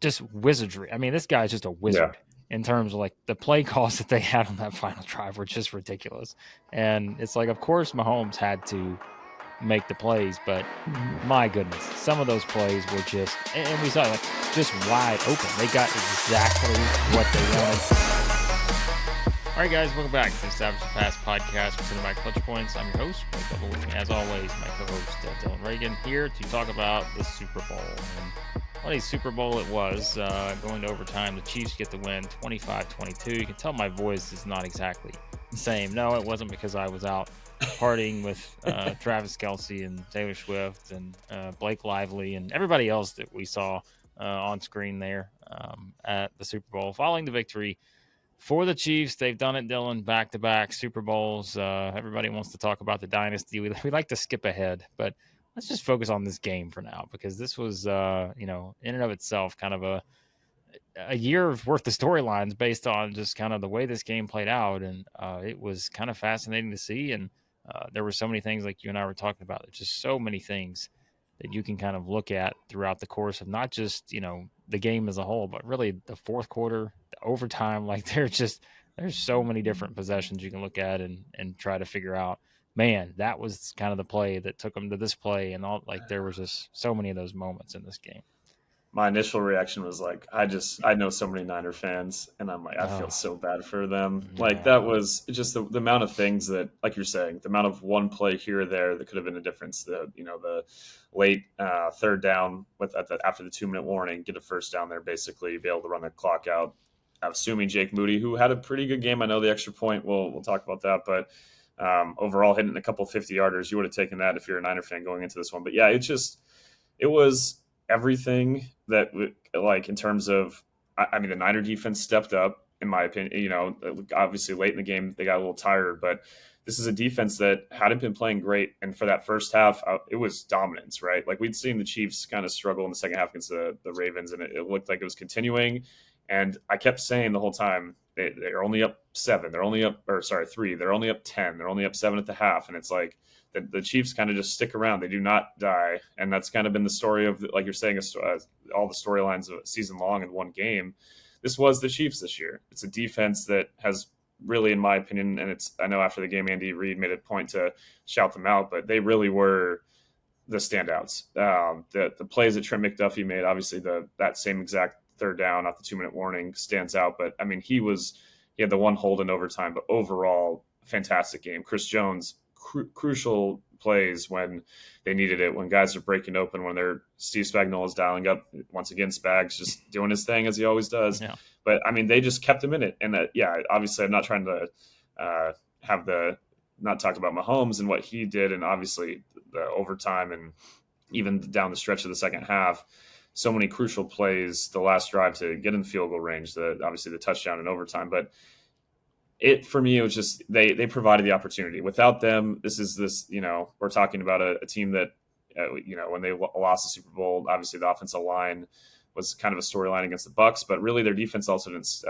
just wizardry. I mean, this guy's just a wizard in terms of like the play calls that they had on that final drive were just ridiculous. And it's like, of course, Mahomes had to make the plays, but my goodness, some of those plays were just, and we saw like just wide open. They got exactly what they wanted. All right, guys, welcome back to the Establish the Pass podcast presented by Clutch Points. I'm your host, Blake Lovell, with me as always, my co-host Dillon Reagan, here to talk about the Super Bowl. And what a Super Bowl it was, going to overtime. The Chiefs get the win, 25-22. You can tell my voice is not exactly the same. No, it wasn't because I was out partying with Travis Kelce and Taylor Swift and Blake Lively and everybody else that we saw on screen there at the Super Bowl. Following the victory for the Chiefs, they've done it, Dylan, back-to-back Super Bowls. Everybody wants to talk about the Dynasty. We like to skip ahead, but let's just focus on this game for now, because this was, in and of itself, kind of a year's worth of storylines based on just kind of the way this game played out. And it was kind of fascinating to see. And there were so many things like you and I were talking about. There's just so many things that you can kind of look at throughout the course of not just, the game as a whole, but really the fourth quarter, the overtime. Like there's so many different possessions you can look at and try to figure out, man, that was kind of the play that took them to this play. And all, like, there was just so many of those moments in this game. My initial reaction was like, I know so many Niner fans, and I'm like, I feel so bad for them. Like, that was just the amount of things that, like you're saying, the amount of one play here or there that could have been a difference. The late third down after the 2-minute warning, get a first down there, basically be able to run the clock out. Assuming Jake Moody, who had a pretty good game. I know the extra point, we'll talk about that, but overall hitting a couple 50-yarders, you would have taken that if you're a Niner fan going into this one. But yeah, it was everything that, like, in terms of, I mean, the Niner defense stepped up, in my opinion. Obviously late in the game they got a little tired, but this is a defense that hadn't been playing great. And for that first half, it was dominance, right? Like, we'd seen the Chiefs kind of struggle in the second half against the Ravens, and it looked like it was continuing. And I kept saying the whole time, they're only up 7. They're only up, 3. They're only up 10. They're only up 7 at the half. And it's like the Chiefs kind of just stick around. They do not die. And that's kind of been the story of, like you're saying, all the storylines of season long in one game. This was the Chiefs this year. It's a defense that has really, in my opinion, and I know after the game, Andy Reid made a point to shout them out, but they really were the standouts. The plays that Trent McDuffie made, obviously that same exact third down off the 2-minute warning stands out. But I mean, he had the one hold in overtime, but overall, fantastic game. Chris Jones, crucial plays when they needed it, when guys are breaking open, when Steve Spagnuolo is dialing up. Once again, Spags just doing his thing as he always does. Yeah. But I mean, they just kept him in it. And obviously I'm not trying to not talk about Mahomes and what he did, and obviously the overtime and even down the stretch of the second half, so many crucial plays, the last drive to get in field goal range, obviously the touchdown in overtime. But for me, it was just they provided the opportunity. Without them, we're talking about a team that, when they lost the Super Bowl, obviously the offensive line was kind of a storyline against the Bucs, but really their defense also didn't,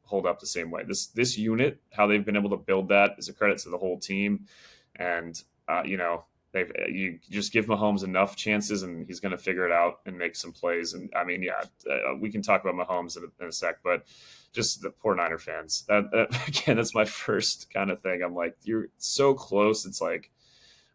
hold up the same way. This unit, how they've been able to build that, is a credit to the whole team. And, you just give Mahomes enough chances and he's going to figure it out and make some plays. And I mean, we can talk about Mahomes in a sec, but just the poor Niner fans. Again, that's my first kind of thing. I'm like, you're so close. It's like,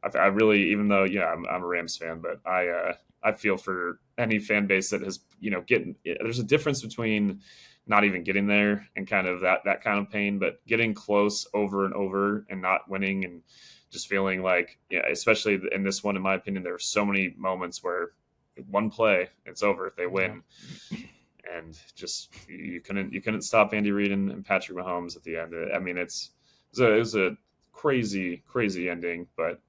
I really, even though, I'm a Rams fan, but I feel for any fan base that has, there's a difference between not even getting there and kind of that kind of pain, but getting close over and over and not winning, and just feeling like, especially in this one, in my opinion, there are so many moments where one play, it's over if they win. Yeah. And just, you couldn't stop Andy Reid and Patrick Mahomes at the end. I mean, it was a crazy, crazy ending, but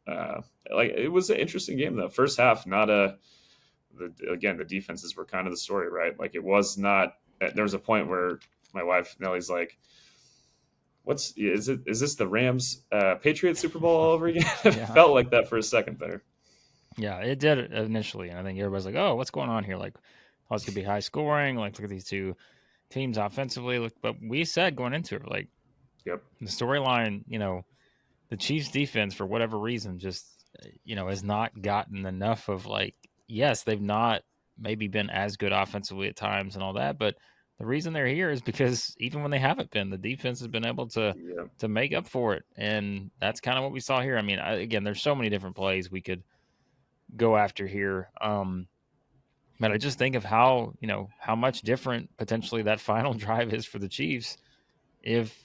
it was an interesting game though. First half, the defenses were kind of the story, right? Like, it was not, there was a point where my wife Nellie's like, is this the Rams Patriots Super Bowl all over again? It felt like that for a second there. Yeah, it did initially. And I think everybody's like, oh, what's going on here? Like, oh, it's going to be high scoring. Like, look at these two teams offensively. But we said going into it, like, yep, the storyline, the Chiefs defense, for whatever reason, just, has not gotten enough of, like, yes, they've not maybe been as good offensively at times and all that, but the reason they're here is because even when they haven't been, the defense has been able to make up for it, and that's kind of what we saw here. I mean, again, there's so many different plays we could go after here, but I just think of how much different potentially that final drive is for the Chiefs if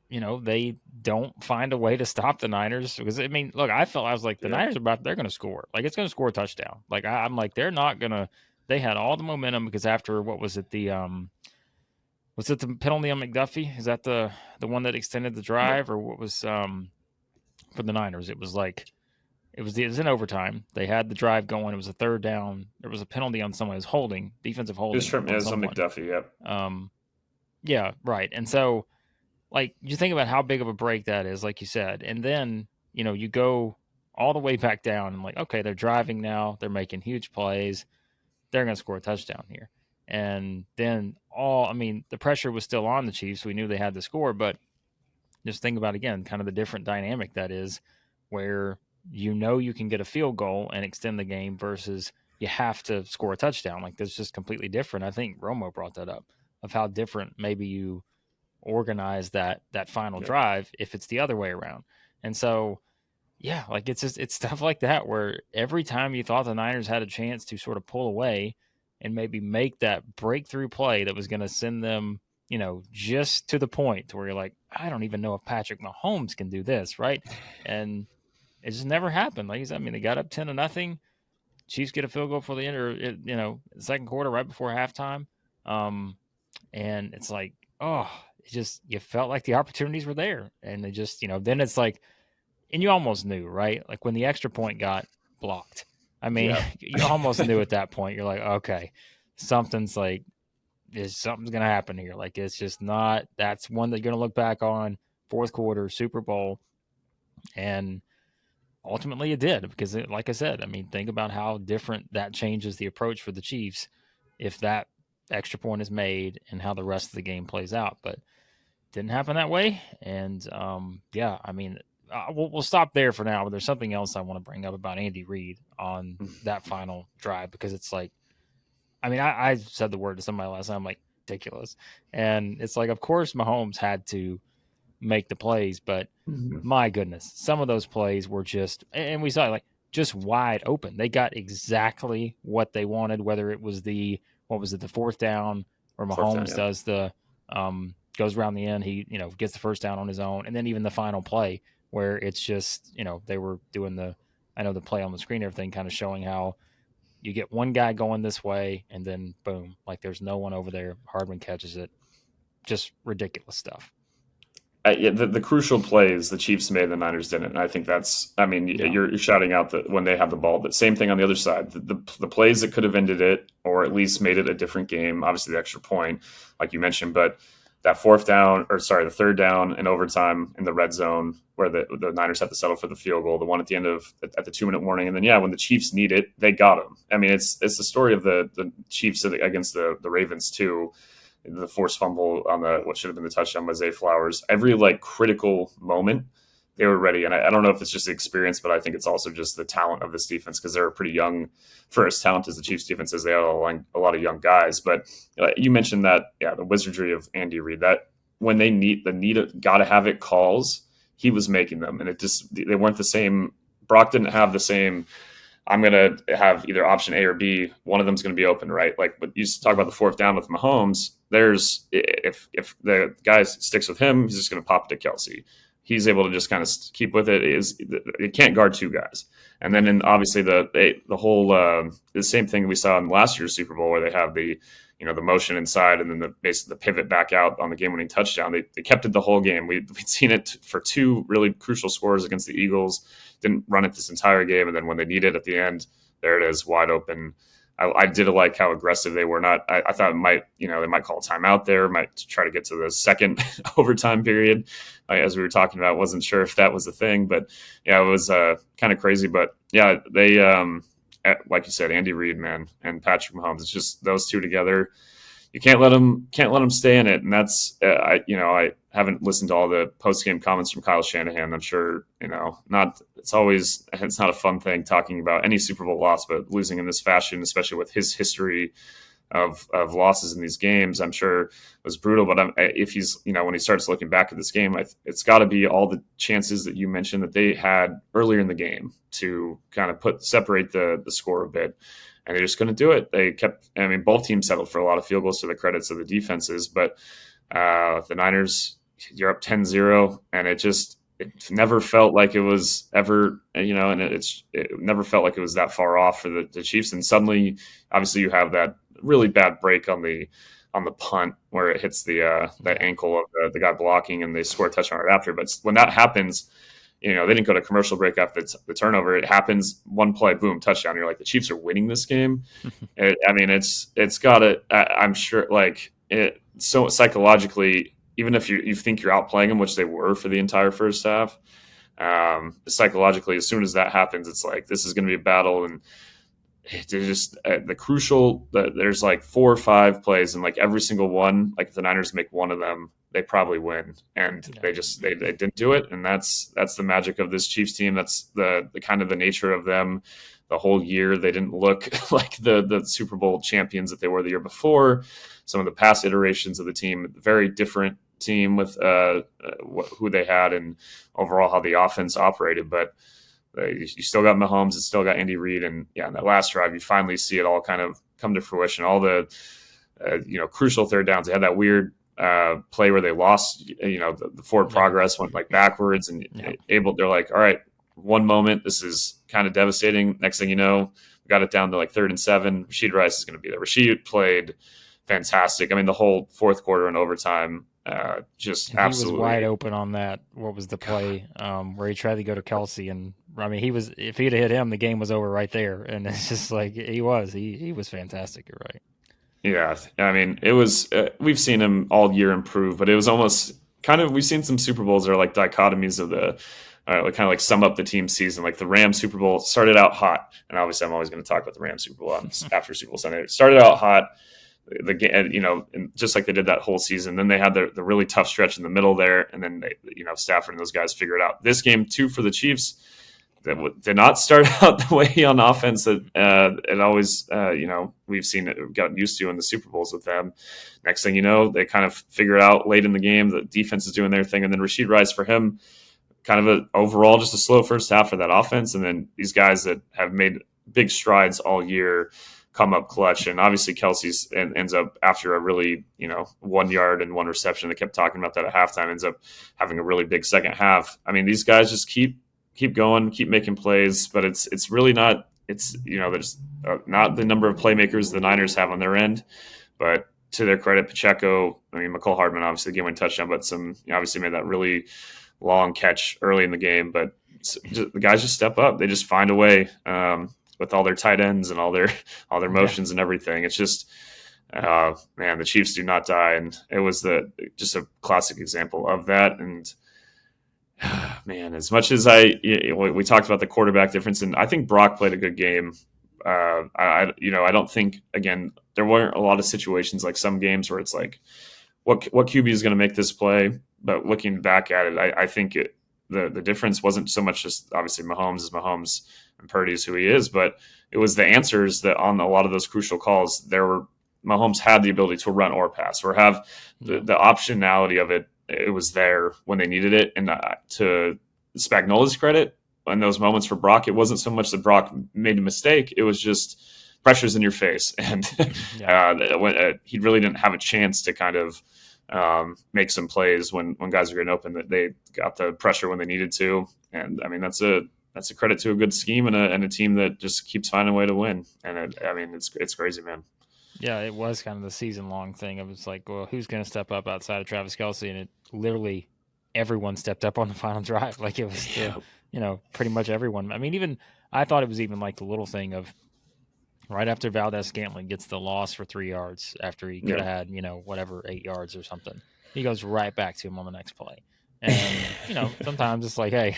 they don't find a way to stop the Niners. Because I mean, look, I was like, the Niners they're going to score. Like, it's going to score a touchdown. Like, I'm like, they're not going to. They had all the momentum because after what was it was it the penalty on McDuffie? Is that the one that extended the drive, or what was for the Niners? It was like it was in overtime. They had the drive going. It was a third down. There was a penalty on someone who's holding, defensive holding. It was on McDuffie. Yep. Yeah, right. And so, like, you think about how big of a break that is, like you said, and then you go all the way back down and like, okay, they're driving now. They're making huge plays. They're going to score a touchdown here. And then the pressure was still on the Chiefs. We knew they had to score, but just think about, again, kind of the different dynamic that is where you can get a field goal and extend the game versus you have to score a touchdown. Like, that's just completely different. I think Romo brought that up of how different maybe you organize that final drive if it's the other way around. And so, yeah, like it's stuff like that where every time you thought the Niners had a chance to sort of pull away and maybe make that breakthrough play that was going to send them, just to the point to where you're like, I don't even know if Patrick Mahomes can do this, right? And it just never happened. Like I said, I mean, they got up 10-0. Chiefs get a field goal for the end, or the second quarter, right before halftime, and it's like, oh, it just, you felt like the opportunities were there, and they just, then it's like, and you almost knew, right? Like when the extra point got blocked, I mean, you almost knew at that point. You're like, okay, something's going to happen here. Like, it's just not. That's one that you're going to look back on, fourth quarter, Super Bowl, and ultimately it did because, like I said, I mean, think about how different that changes the approach for the Chiefs if that extra point is made and how the rest of the game plays out. But didn't happen that way, and I mean. We'll stop there for now, but there's something else I want to bring up about Andy Reid on that final drive, because it's like, I mean, I said the word to somebody last time, like, ridiculous. And it's like, of course, Mahomes had to make the plays, but my goodness, some of those plays were just, and we saw it, like, just wide open. They got exactly what they wanted, whether it was the fourth down, or Mahomes does the, goes around the end, he, gets the first down on his own, and then even the final play, where it's just, they were doing the play on the screen, everything kind of showing how you get one guy going this way and then boom, like there's no one over there. Hardman catches it. Just ridiculous stuff. The crucial plays the Chiefs made, the Niners didn't. And I think that's, I mean, you're shouting out that when they have the ball, but same thing on the other side. The plays that could have ended it or at least made it a different game, obviously the extra point, like you mentioned, but that the third down in overtime in the red zone where the Niners had to settle for the field goal, the one at the end of at the 2-minute warning. And then, when the Chiefs need it, they got them. I mean, it's the story of the Chiefs against the Ravens too. The forced fumble on what should have been the touchdown by Zay Flowers. Every critical moment, they were ready. And I don't know if it's just the experience, but I think it's also just the talent of this defense, because they're pretty young for as talented as the Chiefs defense is. They have a lot of young guys. But you mentioned that, the wizardry of Andy Reid, that when they got to have it calls, he was making them. And they weren't the same. Brock didn't have the same, I'm going to have either option A or B. One of them's going to be open, right? Like, but you talk about the fourth down with Mahomes. If the guy sticks with him, he's just going to pop it to Kelsey. He's able to just kind of keep with it. It can't guard two guys. And then obviously the whole the same thing we saw in last year's Super Bowl, where they have the motion inside and then basically the pivot back out on the game-winning touchdown. They kept it the whole game. We'd seen it for two really crucial scores against the Eagles. Didn't run it this entire game, and then when they need it at the end, there it is, wide open. I did like how aggressive they were. I thought they might call a timeout there, might try to get to the second overtime period. As we were talking about, wasn't sure if that was the thing, but it was kind of crazy. But they, like you said, Andy Reid, man, and Patrick Mahomes, it's just those two together. you can't let them stay in it. And that's I haven't listened to all the post game comments from Kyle Shanahan. I'm sure it's not a fun thing talking about any Super Bowl loss, but losing in this fashion, especially with his history of losses in these games, I'm sure it was brutal. But if he's when he starts looking back at this game, it's got to be all the chances that you mentioned that they had earlier in the game to kind of separate the score a bit. And they're just going to do it. They kept. I mean, both teams settled for a lot of field goals to the credits of the defenses, but the Niners, you're up 10-0, and it never felt like it was ever, and it never felt like it was that far off for the Chiefs. And suddenly, obviously, you have that really bad break on the punt where it hits the that ankle of the guy blocking, and they score a touchdown right after. But when that happens, they didn't go to commercial break after the turnover. It happens, one play, boom, touchdown. You're like, the Chiefs are winning this game. It's got to. I'm sure, so psychologically, even if you think you're outplaying them, which they were for the entire first half, psychologically, as soon as that happens, it's like this is going to be a battle, and just the crucial. There's like 4 or 5 plays, and like every single one, like if the Niners make one of them, they probably win, and they didn't do it, and that's the magic of this Chiefs team. That's the kind of the nature of them. The whole year they didn't look like the Super Bowl champions that they were the year before. Some of the past iterations of the team, very different team with who they had and overall how the offense operated, but you still got Mahomes, you still got Andy Reid, and in that last drive, you finally see it all kind of come to fruition. All the crucial third downs. They had that weird play where they lost, the forward progress went like backwards, and they're like, all right, one moment, this is kind of devastating. Next thing you know, we got it down to like 3rd and 7. Rashid Rice is going to be there. Rashid played fantastic. I mean, the whole fourth quarter and overtime, just and absolutely he was wide open on that. What was the play where he tried to go to Kelsey, and I mean, if he'd have hit him, the game was over right there. And it's just like he was fantastic. You're right. Yeah, I mean, it was. We've seen him all year improve, but it was almost kind of. We've seen some Super Bowls that are like dichotomies of the, kind of like sum up the team season. Like the Rams Super Bowl started out hot, and obviously I'm always going to talk about the Rams Super Bowl after Super Bowl Sunday. It started out hot, the game, and just like they did that whole season. Then they had the really tough stretch in the middle there, and then Stafford and those guys figured out this game too for the Chiefs. That did not start out the way on offense that it always, we've seen it, gotten used to in the Super Bowls with them. Next thing you know, they kind of figure it out late in the game. The defense is doing their thing. And then Rashid Rice, for him, kind of overall just a slow first half for that offense. And then these guys that have made big strides all year come up clutch. And obviously Kelsey's ends up, after a really, 1 yard and 1 reception, they kept talking about that at halftime, ends up having a really big second half. I mean, these guys just keep going, keep making plays, but it's really not. It's there's not the number of playmakers the Niners have on their end, but to their credit, Pacheco, McCole Hardman obviously the game-winning touchdown, but obviously made that really long catch early in the game. But the guys just step up; they just find a way with all their tight ends and all their motions and everything. It's just. The Chiefs do not die, and it was just a classic example of that. And man, as much as we talked about the quarterback difference, and I think Brock played a good game. I don't think, again, there weren't a lot of situations like some games where it's like, what QB is going to make this play? But looking back at it, I think the difference wasn't so much just obviously Mahomes is Mahomes and Purdy is who he is, but it was the answers that on a lot of those crucial calls, Mahomes had the ability to run or pass or have the optionality of it. It was there when they needed it. And to Spagnuolo's credit, in those moments for Brock, it wasn't so much that Brock made a mistake. It was just pressures in your face. And he really didn't have a chance to kind of make some plays when guys are getting open, that they got the pressure when they needed to. And I mean, that's a credit to a good scheme and a team that just keeps finding a way to win. And it's crazy, man. Yeah, it was kind of the season-long thing. It was like, well, who's going to step up outside of Travis Kelce? And it literally everyone stepped up on the final drive. Like it was, pretty much everyone. I mean, even I thought it was even like the little thing of right after Valdez-Scantling gets the loss for 3 yards after he could have had, 8 yards or something. He goes right back to him on the next play. And, sometimes it's like, hey,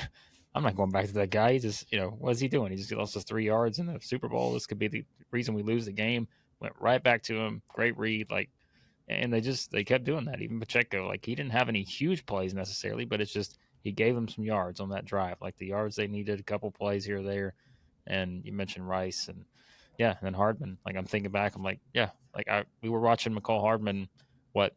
I'm not going back to that guy. He just, what is he doing? He just lost us 3 yards in the Super Bowl. This could be the reason we lose the game. Went right back to him. Great read. Like, And they kept doing that. Even Pacheco, like he didn't have any huge plays necessarily, but it's just he gave them some yards on that drive, like the yards they needed, a couple plays here or there. And you mentioned Rice and yeah, and then Hardman. Like I'm thinking back, I'm like, yeah, like we were watching McCall Hardman what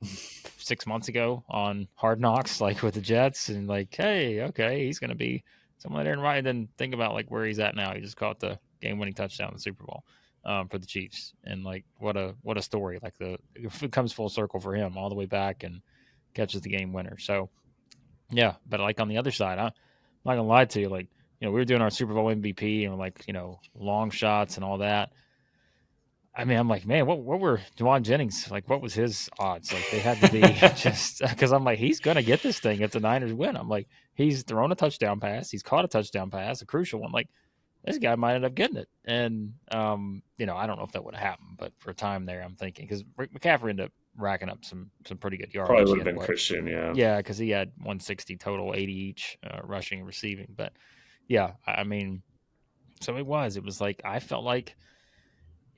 6 months ago on Hard Knocks, like with the Jets, and like, hey, okay, he's gonna be someone there and right. And then think about like where he's at now. He just caught the game-winning touchdown in the Super Bowl for the Chiefs, and like what a story! Like it comes full circle for him all the way back and catches the game winner. So yeah, but like on the other side, I'm not gonna lie to you, like we were doing our Super Bowl MVP and like long shots and all that. I mean, I'm like, man, what were Juwan Jennings like? What was his odds? Like they had to be just because I'm like, he's gonna get this thing if the Niners win. I'm like, he's thrown a touchdown pass, he's caught a touchdown pass, a crucial one. Like this guy might end up getting it, and I don't know if that would have happened, but for a time there, I'm thinking because McCaffrey ended up racking up some pretty good yards. Probably would have been Christian, yeah, because he had 160 total, 80 each rushing and receiving. But yeah, I mean, so it was like I felt like.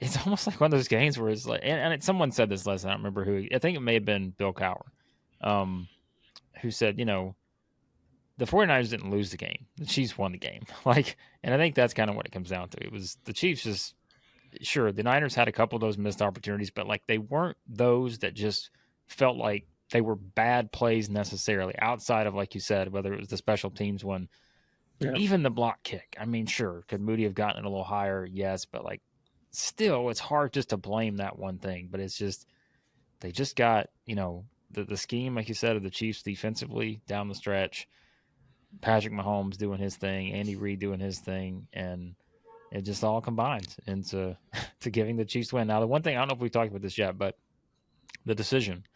It's almost like one of those games where it's like, and someone said this last night. I don't remember who. I think it may have been Bill Cowher, who said, the 49ers didn't lose the game. The Chiefs won the game. And I think that's kind of what it comes down to. It was the Chiefs just, sure, the Niners had a couple of those missed opportunities, but like they weren't those that just felt like they were bad plays necessarily outside of, like you said, whether it was the special teams one, even the block kick. I mean, sure, could Moody have gotten it a little higher? Yes, but like, still, it's hard just to blame that one thing, but it's just they just got the scheme, like you said, of the Chiefs defensively down the stretch. Patrick Mahomes doing his thing, Andy Reid doing his thing, and it just all combined into to giving the Chiefs win. Now, the one thing I don't know if we've talked about this yet, but the decision.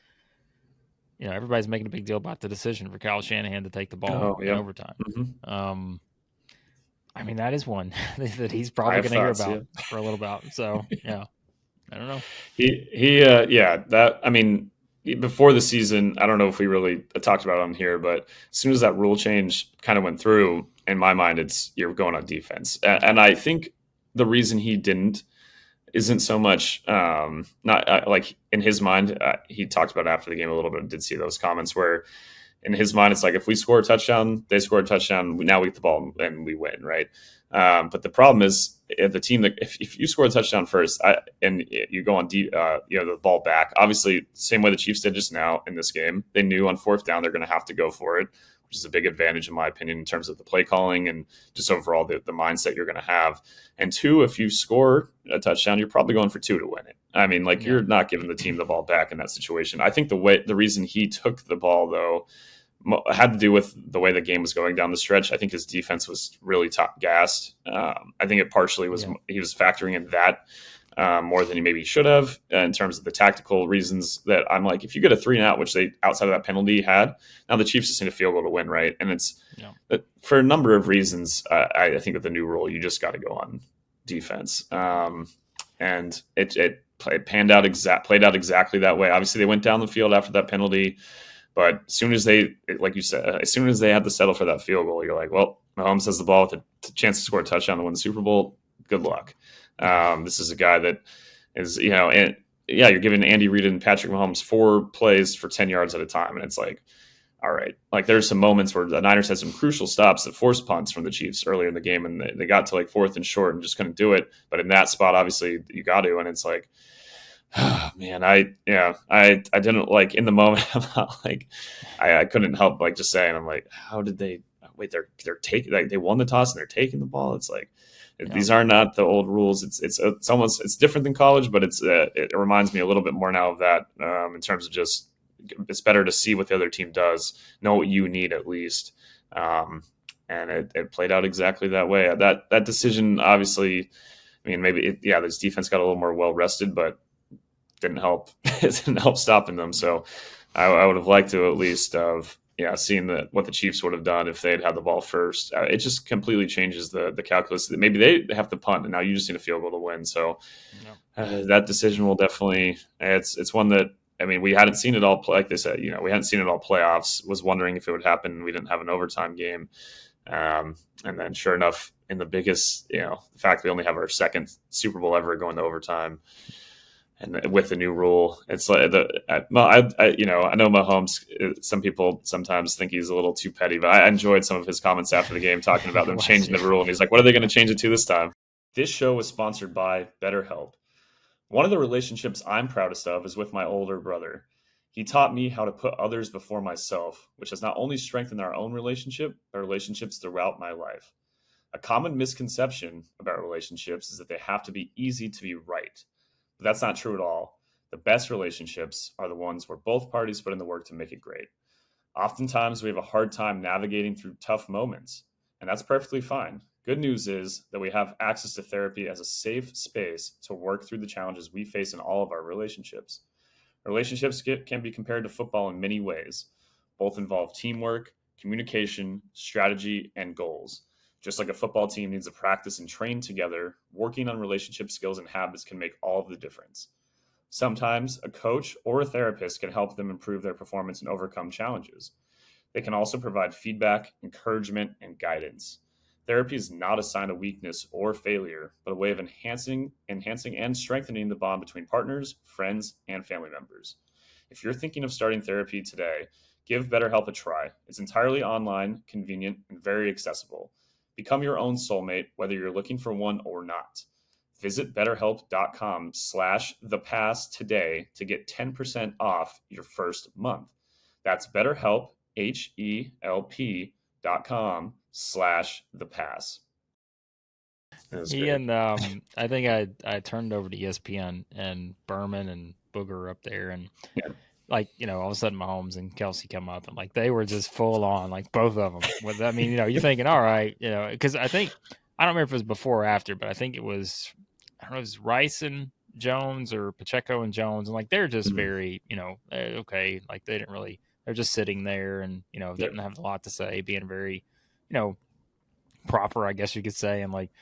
Everybody's making a big deal about the decision for Kyle Shanahan to take the ball in overtime. Mm-hmm. I mean, that is one that he's probably going to hear about for a little bit. So, yeah, I don't know. I mean, before the season, I don't know if we really talked about it on here, but as soon as that rule change kind of went through, in my mind, it's you're going on defense. And I think the reason he didn't isn't so much not like in his mind, he talked about it after the game a little bit, did see those comments where in his mind, it's like if we score a touchdown, they score a touchdown, now we get the ball and we win, right? But the problem is the team that if you score a touchdown first and you go on the ball back, obviously same way the Chiefs did just now in this game, they knew on fourth down they're going to have to go for it, which is a big advantage in my opinion in terms of the play calling and just overall the mindset you're going to have. And two, if you score a touchdown, you're probably going for two to win it. I mean, you're not giving the team the ball back in that situation. I think the reason he took the ball though had to do with the way the game was going down the stretch. I think his defense was really top gassed. I think it partially was he was factoring in that more than he maybe should have in terms of the tactical reasons that I'm like, if you get a 3-and-out, which they outside of that penalty had, now the Chiefs just need a field goal to win, right? And it's for a number of reasons. I think with the new rule, you just got to go on defense, and it played out exactly that way. Obviously, they went down the field after that penalty. But as soon as they, like you said, as soon as they had to settle for that field goal, you're like, well, Mahomes has the ball with a chance to score a touchdown to win the Super Bowl. Good luck. This is a guy that is, and you're giving Andy Reid and Patrick Mahomes 4 plays for 10 yards at a time. And it's like, all right. Like there's some moments where the Niners had some crucial stops that forced punts from the Chiefs earlier in the game. And they got to like 4th and short and just couldn't do it. But in that spot, obviously you got to, and it's like, oh, man, I didn't like in the moment. I'm not like I couldn't help like just saying I'm like, how did they wait? They're taking they won the toss and they're taking the ball. It's like these are not the old rules. It's almost it's different than college, but it reminds me a little bit more now of that in terms of just it's better to see what the other team does, know what you need at least, and it played out exactly that way. That decision obviously, I mean maybe this defense got a little more well rested, but didn't help. It didn't help stopping them. So I would have liked to at least have seen what the Chiefs would have done if they had the ball first. It just completely changes the calculus. Maybe they have to punt, and now you just need a field goal to win. So that decision will definitely. It's one that I mean we hadn't seen it all. Like they said, we hadn't seen it all playoffs. Was wondering if it would happen. We didn't have an overtime game, and then sure enough, in the biggest, the fact we only have our second Super Bowl ever going to overtime. And with the new rule, it's like I know Mahomes. Some people sometimes think he's a little too petty, but I enjoyed some of his comments after the game talking about them changing the rule, and he's like, "What are they going to change it to this time?" This show was sponsored by BetterHelp. One of the relationships I'm proudest of is with my older brother. He taught me how to put others before myself, which has not only strengthened our own relationship, but relationships throughout my life. A common misconception about relationships is that they have to be easy to be right. But that's not true at all. The best relationships are the ones where both parties put in the work to make it great. Oftentimes, we have a hard time navigating through tough moments, and that's perfectly fine. Good news is that we have access to therapy as a safe space to work through the challenges we face in all of our relationships. Relationships can be compared to football in many ways. Both involve teamwork, communication, strategy, and goals. Just like a football team needs to practice and train together, working on relationship skills and habits can make all of the difference. Sometimes a coach or a therapist can help them improve their performance and overcome challenges. They can also provide feedback, encouragement, and guidance. Therapy is not a sign of weakness or failure, but a way of enhancing and strengthening the bond between partners, friends, and family members. If you're thinking of starting therapy today, give BetterHelp a try. It's entirely online, convenient, and very accessible. Become your own soulmate, whether you're looking for one or not. Visit betterhelp.com/thepass today to get 10% off your first month. That's BetterHelp, HELP.com/thepass. I think I turned over to ESPN, and Berman and Booger up there, and like, all of a sudden Mahomes and Kelsey come up, and like they were just full on, like both of them. I mean, you're thinking, all right, because I don't remember if it was before or after, but I think it was, I don't know, it was Rice and Jones or Pacheco and Jones, and like they're just very, okay, like they're just sitting there and didn't have a lot to say, being very, proper, I guess you could say, and like.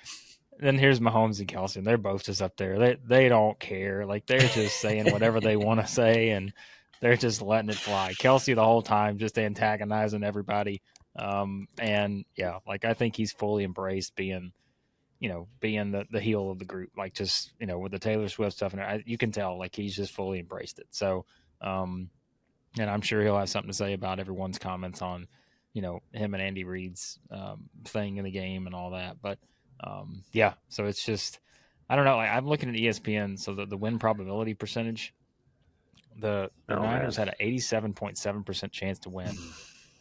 Then here's Mahomes and Kelsey, and they're both just up there. They don't care. Like they're just saying whatever they want to say, and they're just letting it fly. Kelsey the whole time just antagonizing everybody. And yeah, like I think he's fully embraced being the heel of the group. Like just with the Taylor Swift stuff, and you can tell like he's just fully embraced it. So, and I'm sure he'll have something to say about everyone's comments on him and Andy Reid's thing in the game and all that. But yeah, so it's just, I don't know. Like, I'm looking at ESPN, so the win probability percentage, the Niners had an 87.7% chance to win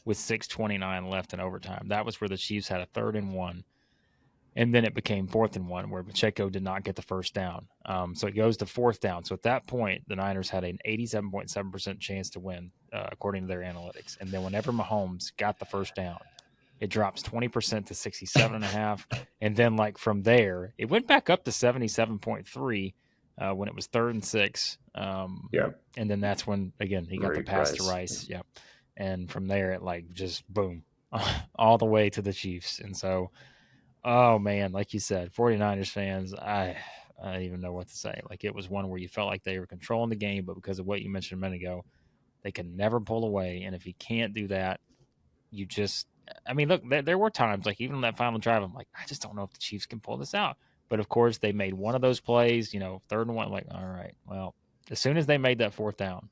with 6:29 left in overtime. That was where the Chiefs had a 3rd and 1, and then it became 4th and 1 where Pacheco did not get the first down. So it goes to 4th down. So at that point, the Niners had an 87.7% chance to win, according to their analytics. And then whenever Mahomes got the first down, it drops 20% to 67.5. And then like from there, it went back up to 77.3 when it was 3rd and 6. And then that's when, again, he got the pass to Rice. Yep. And from there, it like just boom, all the way to the Chiefs. And so, oh man, like you said, 49ers fans, I don't even know what to say. Like it was one where you felt like they were controlling the game, but because of what you mentioned a minute ago, they can never pull away. And if you can't do that, you just, I mean, look, there were times, like even on that final drive, I'm like, I just don't know if the Chiefs can pull this out. But of course, they made one of those plays, 3rd and 1. Like, all right, well, as soon as they made that 4th down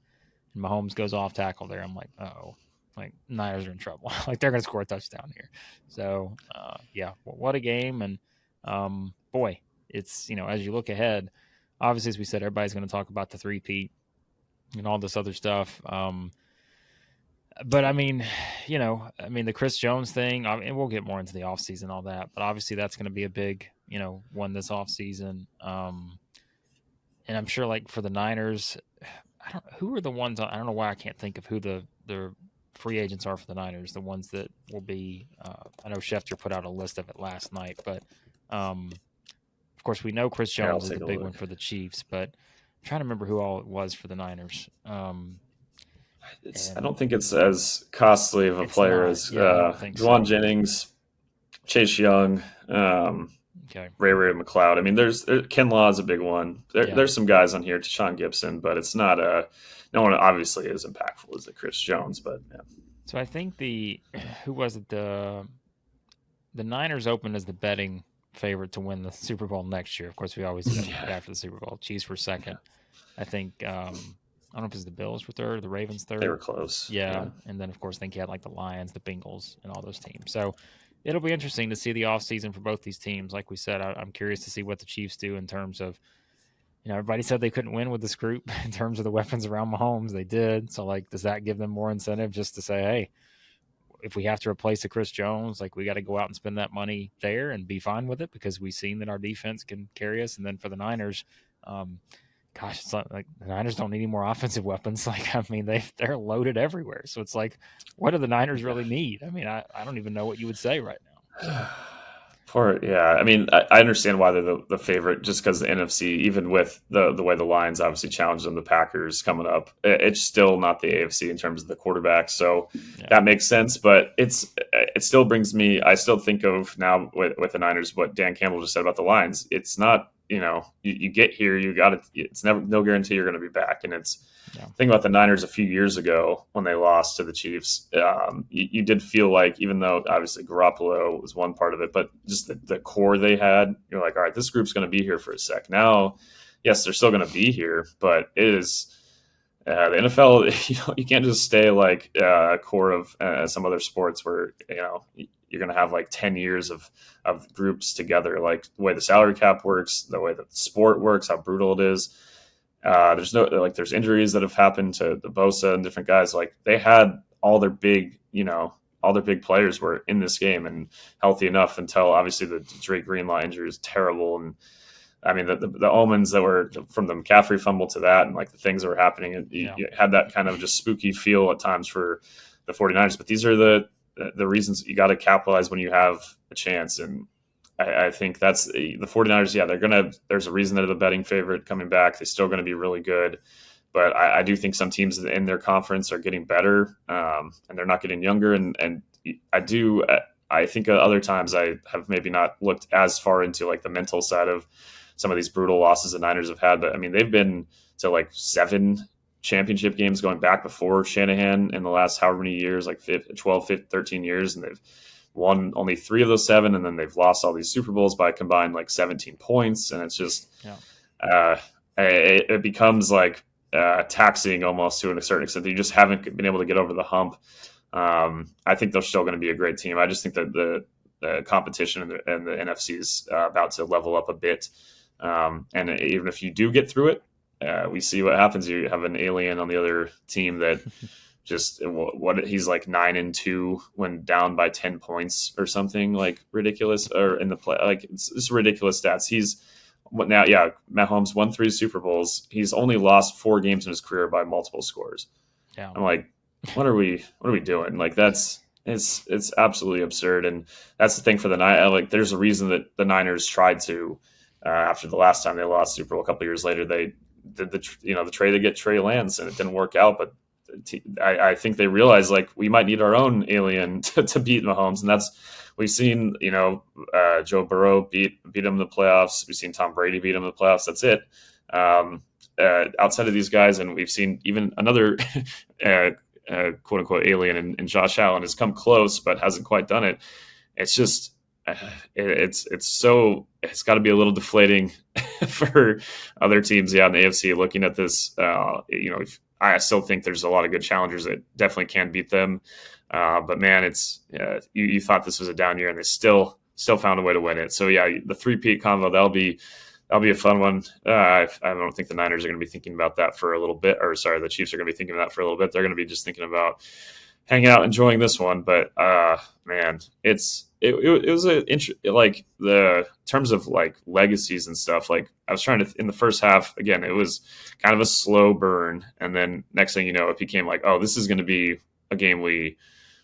and Mahomes goes off tackle there, I'm like, oh, like Niners are in trouble. Like they're going to score a touchdown here. So, yeah, what a game. And boy, it's, as you look ahead, obviously, as we said, everybody's going to talk about the three-peat and all this other stuff. But I mean, the Chris Jones thing, and we'll get more into the offseason and all that, but obviously that's going to be a big, one this offseason. And I'm sure like for the Niners, who are the ones, I don't know why I can't think of who the free agents are for the Niners, the ones that will be, I know Schefter put out a list of it last night, but of course we know Chris Jones is the big one for the Chiefs, but I'm trying to remember who all it was for the Niners. I don't think it's as costly of a player as Juwan Jennings, Chase Young, Ray McLeod. I mean, there's Kinlaw is a big one. There's some guys on here, Deshaun Gibson, but it's not no one obviously as impactful as the Chris Jones. But yeah. So I think who was it? The Niners opened as the betting favorite to win the Super Bowl next year. Of course, we always do that after the Super Bowl. Chiefs were second. I think I don't know if it's the Bills were third or the Ravens third. They were close. Yeah. And then, of course, I think you had like the Lions, the Bengals, and all those teams. So it'll be interesting to see the offseason for both these teams. Like we said, I'm curious to see what the Chiefs do in terms of, everybody said they couldn't win with this group in terms of the weapons around Mahomes. They did. So, like, does that give them more incentive just to say, hey, if we have to replace a Chris Jones, like, we got to go out and spend that money there and be fine with it because we've seen that our defense can carry us. And then for the Niners, it's not like the Niners don't need any more offensive weapons. Like, I mean, they're loaded everywhere. So it's like, what do the Niners really need? I mean, I don't even know what you would say right now. So. I mean, I understand why they're the favorite, just because the NFC, even with the way the Lions obviously challenged them, the Packers coming up, it's still not the AFC in terms of the quarterback. So that makes sense, but it still brings me. I still think of now with the Niners what Dan Campbell just said about the Lions. It's not, you get here, you got it. It's never no guarantee you're going to be back, and it's. Think about the Niners a few years ago when they lost to the Chiefs. You did feel like, even though obviously Garoppolo was one part of it, but just the core they had, you're like, all right, this group's going to be here for a sec. Now, yes, they're still going to be here, but it is the NFL. You can't just stay like a core of some other sports where you're going to have like 10 years of groups together. Like the way the salary cap works, the way that the sport works, how brutal it is. There's injuries that have happened to the Bosa and different guys. Like they had all their big players were in this game and healthy enough until obviously the Drake Greenlaw injury is terrible. And I mean, the omens that were from the McCaffrey fumble to that and like the things that were happening, you had that kind of just spooky feel at times for the 49ers. But these are the reasons you got to capitalize when you have a chance. And I think that's the 49ers. Yeah, there's a reason they're the betting favorite coming back. They're still going to be really good. But I do think some teams in their conference are getting better, and they're not getting younger. And I think other times I have maybe not looked as far into like the mental side of some of these brutal losses the Niners have had. But I mean, they've been to like 7 championship games going back before Shanahan in the last however many years, like 12, 15, 13 years. And they've won only 3 of those 7, and then they've lost all these Super Bowls by combined like 17 points. And it's just, it becomes like taxing almost to a certain extent. You just haven't been able to get over the hump. I think they're still going to be a great team. I just think that the competition and the NFC is about to level up a bit. And even if you do get through it, we see what happens. You have an alien on the other team that just he's like 9-2 when down by 10 points or something like ridiculous, or in the play, like it's ridiculous stats. Mahomes won 3 Super Bowls. He's only lost 4 games in his career by multiple scores. Yeah. I'm like, what are we doing? Like it's absolutely absurd. And that's the thing for the Niners. Like there's a reason that the Niners tried to, after the last time they lost Super Bowl a couple of years later, they did the trade to get Trey Lance, and it didn't work out. But I think they realized like we might need our own alien to beat Mahomes, and that's we've seen. Joe Burrow beat him in the playoffs. We've seen Tom Brady beat him in the playoffs. That's it. Outside of these guys, and we've seen even another quote unquote alien in Josh Allen has come close, but hasn't quite done it. It's just it's got to be a little deflating for other teams, in the AFC looking at this. I still think there's a lot of good challengers that definitely can beat them. But man, it's you thought this was a down year, and they still found a way to win it. So yeah, the 3-peat combo, that'll be a fun one. I don't think the Niners are going to be thinking about that for a little bit, or sorry, the Chiefs are going to be thinking about that for a little bit. They're going to be just thinking about hanging out, enjoying this one. But man, it was like the terms of like legacies and stuff. Like I was trying to in the first half again, it was kind of a slow burn, and then next thing you know, it became like, oh, this is going to be a game we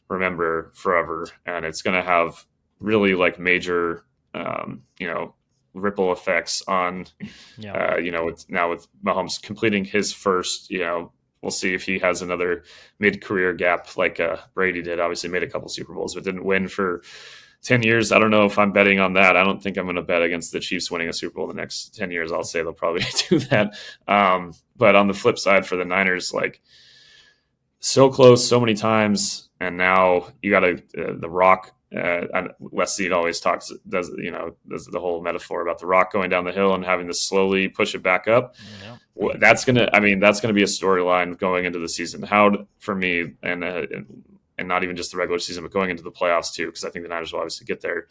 remember forever, and it's going to have really like major, ripple effects on, with Mahomes completing his first, we'll see if he has another mid-career gap like Brady did. Obviously made a couple Super Bowls, but didn't win for 10 years. I don't know if I'm betting on that. I don't think I'm going to bet against the Chiefs winning a Super Bowl in the next 10 years. I'll say they'll probably do that. But on the flip side for the Niners, like so close so many times, and now you got the Rock Wes Seed always does the whole metaphor about the rock going down the hill and having to slowly push it back up. Yeah. That's gonna be a storyline going into the season. For me, and not even just the regular season, but going into the playoffs too, because I think the Niners will obviously get there.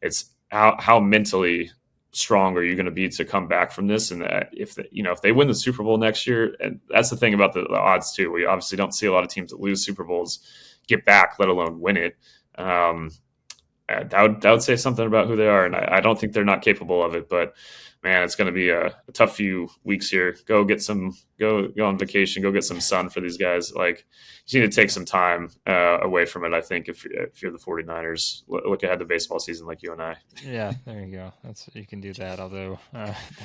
It's how mentally strong are you going to be to come back from this? And if they win the Super Bowl next year, and that's the thing about the odds too. We obviously don't see a lot of teams that lose Super Bowls get back, let alone win it. That would say something about who they are, and I don't think they're not capable of it. But man, it's going to be a tough few weeks here. Go on vacation, go get some sun for these guys. Like, you need to take some time away from it. I think if you're the 49ers, look ahead to baseball season like you and I. Yeah, there you go. You can do that. Although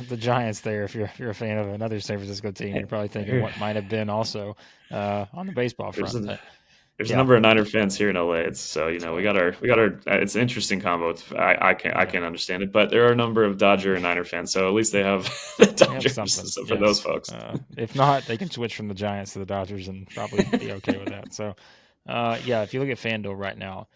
the Giants, there, if you're a fan of another San Francisco team, you're probably thinking what might have been also on the baseball front. There's a number of Niner fans here in LA. We got our. It's an interesting combo. I can't understand it, but there are a number of Dodger and Niner fans, so at least they have the Dodgers for those folks. If not, they can switch from the Giants to the Dodgers and probably be okay with that. So, if you look at FanDuel right now,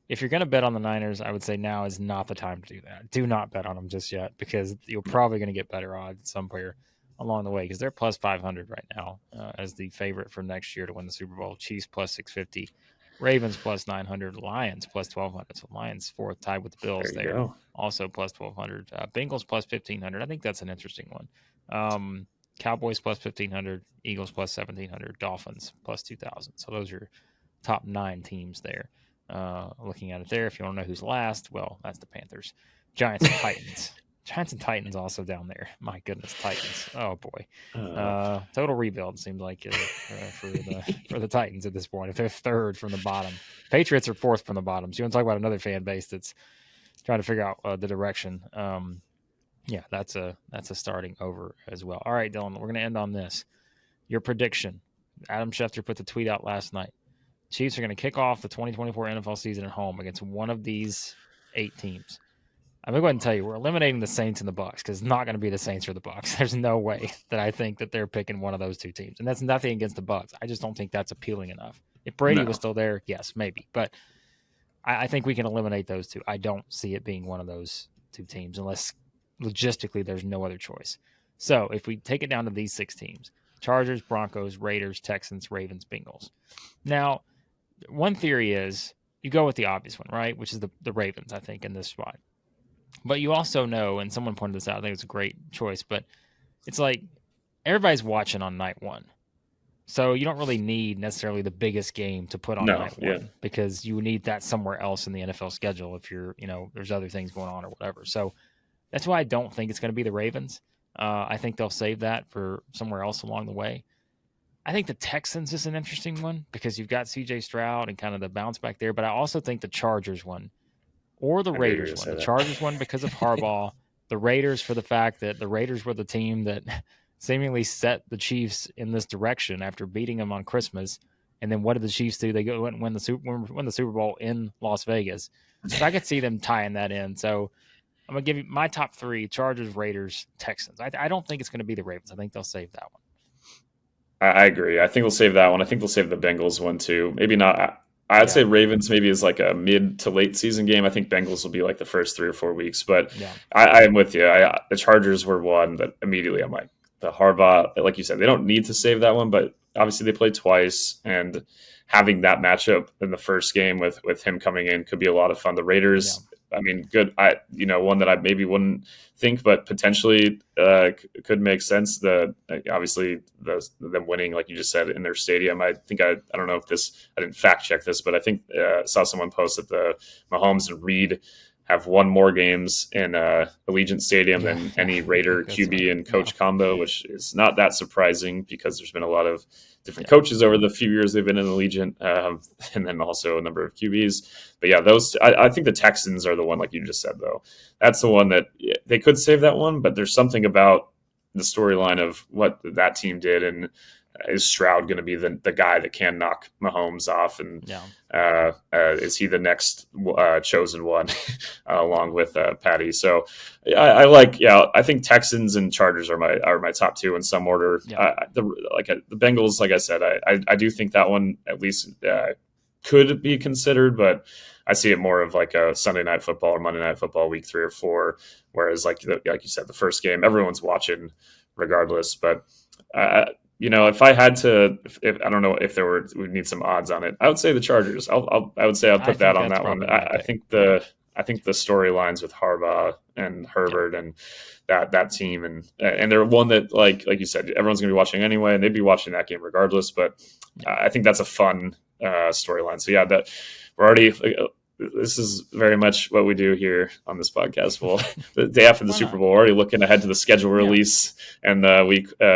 if you're going to bet on the Niners, I would say now is not the time to do that. Do not bet on them just yet, because you're probably going to get better odds somewhere along the way, because they're plus 500 right now as the favorite for next year to win the Super Bowl. Chiefs plus 650, Ravens plus 900, Lions plus 1200. So Lions fourth, tied with the Bills there, also plus 1200. Bengals plus 1500. I think that's an interesting one. Cowboys plus 1500, Eagles plus 1700, Dolphins plus 2000. So those are top 9 teams there. Looking at it there, if you want to know who's last, well, that's the Panthers. Giants and Titans. Giants and Titans also down there. My goodness, Titans. Oh boy, total rebuild seems like for the Titans at this point. If they're third from the bottom, Patriots are fourth from the bottom. So you want to talk about another fan base that's trying to figure out the direction. That's a starting over as well. All right, Dylan, we're going to end on this. Your prediction. Adam Schefter put the tweet out last night. Chiefs are going to kick off the 2024 NFL season at home against one of these 8 teams. I'm going to go ahead and tell you, we're eliminating the Saints and the Bucs, because it's not going to be the Saints or the Bucs. There's no way that I think that they're picking one of those 2 teams. And that's nothing against the Bucs. I just don't think that's appealing enough. If Brady was still there, yes, maybe. But I think we can eliminate those 2. I don't see it being one of those 2 teams unless logistically there's no other choice. So if we take it down to these 6 teams, Chargers, Broncos, Raiders, Texans, Ravens, Bengals. Now, one theory is you go with the obvious one, right, which is the Ravens, I think, in this spot. But you also know, and someone pointed this out, I think it's a great choice, but it's like everybody's watching on night 1. So you don't really need necessarily the biggest game to put on night 1, because you need that somewhere else in the NFL schedule if there's other things going on or whatever. So that's why I don't think it's going to be the Ravens. I think they'll save that for somewhere else along the way. I think the Texans is an interesting one, because you've got C.J. Stroud and kind of the bounce back there, but I also think the Chargers one, or the Raiders one. The Chargers one because of Harbaugh. The Raiders for the fact that the Raiders were the team that seemingly set the Chiefs in this direction after beating them on Christmas. And then what did the Chiefs do? They go and win the Super Bowl in Las Vegas. So I could see them tying that in. So I'm going to give you my top 3: Chargers, Raiders, Texans. I don't think it's going to be the Ravens. I think they'll save that one. I agree. I think they'll save that one. I think they'll save the Bengals one too. Maybe not. I'd say Ravens maybe is like a mid to late season game. I think Bengals will be like the first 3 or 4 weeks. But I am with you. The Chargers were one that immediately I'm like, the Harbaugh, like you said, they don't need to save that one, but obviously they played twice, and having that matchup in the first game with him coming in could be a lot of fun. The Raiders, I mean, good. One that I maybe wouldn't think, but potentially could make sense. Obviously them winning, like you just said, in their stadium. I think I don't know if I didn't fact check this, but I think saw someone post that the Mahomes and Reid have won more games in Allegiant Stadium than any Raider QB and coach combo, which is not that surprising, because there's been a lot of different coaches over the few years they've been in Allegiant, and then also a number of QBs. But I think the Texans are the one, like you just said, though. That's the one that they could save that one, but there's something about the storyline of what that team did, and is Stroud going to be the guy that can knock Mahomes off? And is he the next chosen one along with Patty? So I think Texans and Chargers are my top 2 in some order. The Bengals, like I said, I do think that one at least could be considered, but I see it more of like a Sunday Night Football or Monday Night Football week 3 or 4, whereas like you said, the first game everyone's watching regardless. But if I had to, if I don't know if we need some odds on it, I would say the Chargers. I would say I'll put that on that one. I think the storylines with Harbaugh and Herbert and that team and they're one that like you said, everyone's gonna be watching anyway, and they'd be watching that game regardless. But I think that's a fun storyline. So yeah, that we're already. This is very much what we do here on this podcast. Well, the day after the Super Bowl, we're already looking ahead to the schedule release and week 1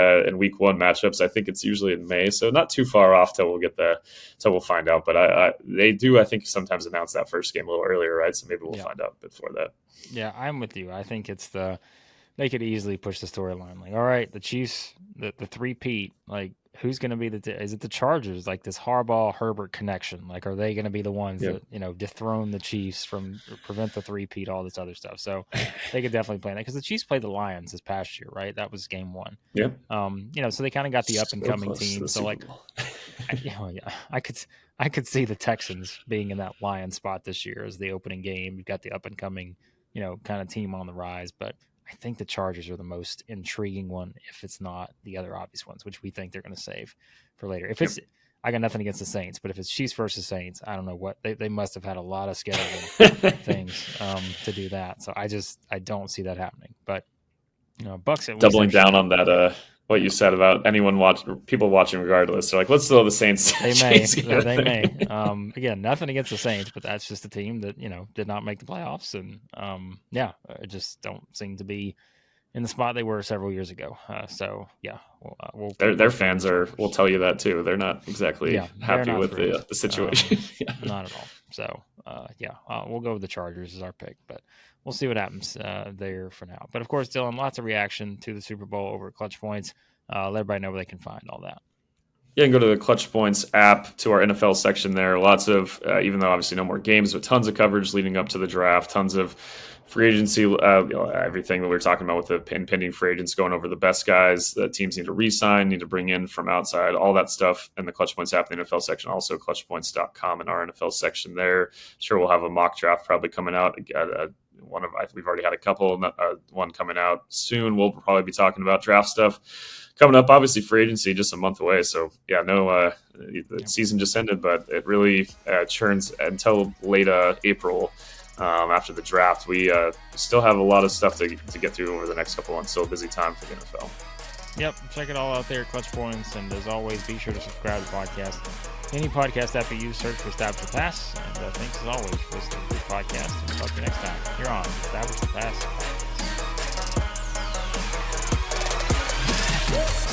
matchups. I think it's usually in May, so not too far off till we'll find out. But they do, I think, sometimes announce that first game a little earlier, right? So maybe we'll find out before that. Yeah, I'm with you. I think it's they could easily push the storyline. Like, all right, the Chiefs, the three-peat, like, who's going to be is it the Chargers? Like this Harbaugh-Herbert connection? Like, are they going to be the ones that, dethrone the Chiefs prevent the three-peat, all this other stuff? So they could definitely play that because the Chiefs played the Lions this past year, right? That was game 1. Yeah. So they kind of got the up-and-coming team. So like, I could see the Texans being in that Lion spot this year as the opening game. You've got the up-and-coming, kind of team on the rise, but I think the Chargers are the most intriguing one if it's not the other obvious ones, which we think they're going to save for later. If it's, I got nothing against the Saints, but if it's Chiefs versus Saints, I don't know what they must have had a lot of scheduling things to do that. So I don't see that happening. But Bucks doubling down on that. What you said about people watching regardless. They're like, let's throw the Saints. They may. Again, nothing against the Saints, but that's just a team that, did not make the playoffs. And just don't seem to be in the spot they were several years ago. Their fans will tell you that too. They're not exactly happy with the situation. Not at all. So, we'll go with the Chargers as our pick, but we'll see what happens there for now. But of course, Dylan, lots of reaction to the Super Bowl over at Clutch Points. Let everybody know where they can find all that. Yeah, and go to the Clutch Points app to our NFL section there. Lots of, even though obviously no more games, but tons of coverage leading up to the draft, tons of free agency, everything that we were talking about with the pending free agents, going over the best guys that teams need to re-sign, need to bring in from outside, all that stuff in the Clutch Points app, the NFL section, also clutchpoints.com in our NFL section there. Sure, we'll have a mock draft probably coming out. We've already had a couple, one coming out soon. We'll probably be talking about draft stuff coming up. Obviously, free agency just a month away. So, the season just ended, but it really churns until late April after the draft. We still have a lot of stuff to get through over the next couple months. Still a busy time for the NFL. Yep, check it all out there, Clutch Points. And as always, be sure to subscribe to the podcast. Any podcast app you use, search for Establish the Pass. And thanks as always for listening to the podcast. And talk to you next time. You're on Establish the Pass podcast.